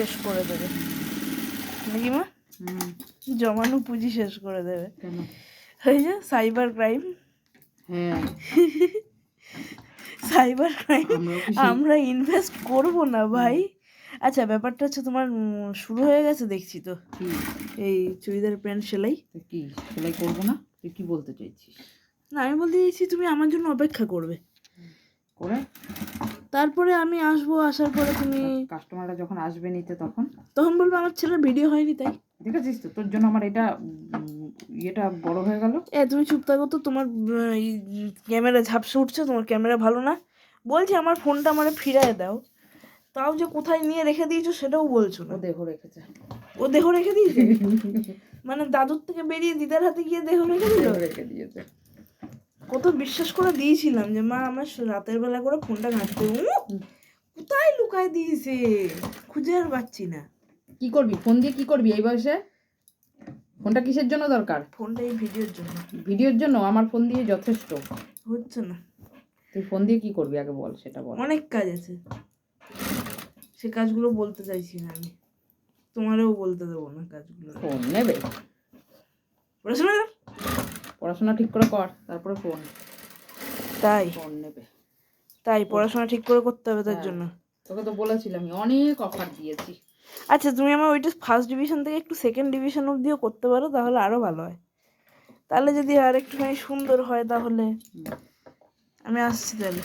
শেষ করে দেবে নাকি মা? জমানো পুঁজি শেষ করে দেবে। ওই যে সাইবার ক্রাইম। হ্যাঁ, সাইবার ক্রাইম আমরা ইনভেস্ট করব না ভাই। আচ্ছা, ব্যাপারটা হচ্ছে তোমার শুরু হয়ে গেছে দেখছি তো এই চুড়িদার প্যান্ট সেলাই। কি সেলাই করবো না? তুই কি বলতে চাইছিস? না, আমি বলতে চাইছি তুমি আমার জন্য অপেক্ষা করবে, করে তারপরে আমি আসবো, আসার পরে তুমি কাস্টমাররা যখন আসবে নিতে তখন বলবে আমার ছেলের ভিডিও হয়নি তাই। দেখেছিস তো, তোর জন্য আমার এটা ইয়েটা বড় হয়ে গেল। তুমি চুপ থাকো তো, তোমার ক্যামেরা ঝাপসা উঠছে, তোমার ক্যামেরা ভালো না। বলছি আমার ফোনটা আমারে ফিরিয়ে দাও, তাও যে কোথায় নিয়ে রেখে দিয়েছো সেটাও বলছো না। ও দেহ রেখেছে। ও দেহ রেখে দিয়েছে মানে দাদুর থেকে বেরিয়ে দিদার হাতে গিয়ে দেহ রেখে দিয়েছে। কত বিশ্বাস করে দিয়েছিলাম যে মা আমার রাতের বেলা করে ফোনটা ঘাঁটতে, কোথায় লুকায় দিয়েছে খুঁজে আর পাচ্ছি না। কি করবি ফোন দিয়ে? কি করবি এই বয়সে? ফোনটা কিসের জন্য দরকার? ফোনটা এই ভিডিওর জন্য। ভিডিওর জন্য? আমার ফোন দিয়ে যথেষ্ট। হচ্ছে না। তুই ফোন দিয়ে কি করবি আগে বল, সেটা বল। অনেক কাজ আছে, সে কাজগুলো বলতে চাইছি না আমি, তোমারও বলতে দেবো না কাজগুলো। ফোন নেবে? পড়াশোনা ঠিক করে কর, তারপরে ফোন। তাই ফোন নেবে? তাই পড়াশোনা ঠিক করে করতে হবে তার জন্য। তোকে তো বলেছিলাম অনেক অফার দিয়েছি। আচ্ছা, তুমি আমার ওইটা ফার্স্ট ডিভিশন থেকে একটু সেকেন্ড ডিভিশন অবধিও করতে পারো, তাহলে আরো ভালো হয়। তাহলে যদি আর একটুখানি সুন্দর হয় তাহলে আমি আসছি তাহলে।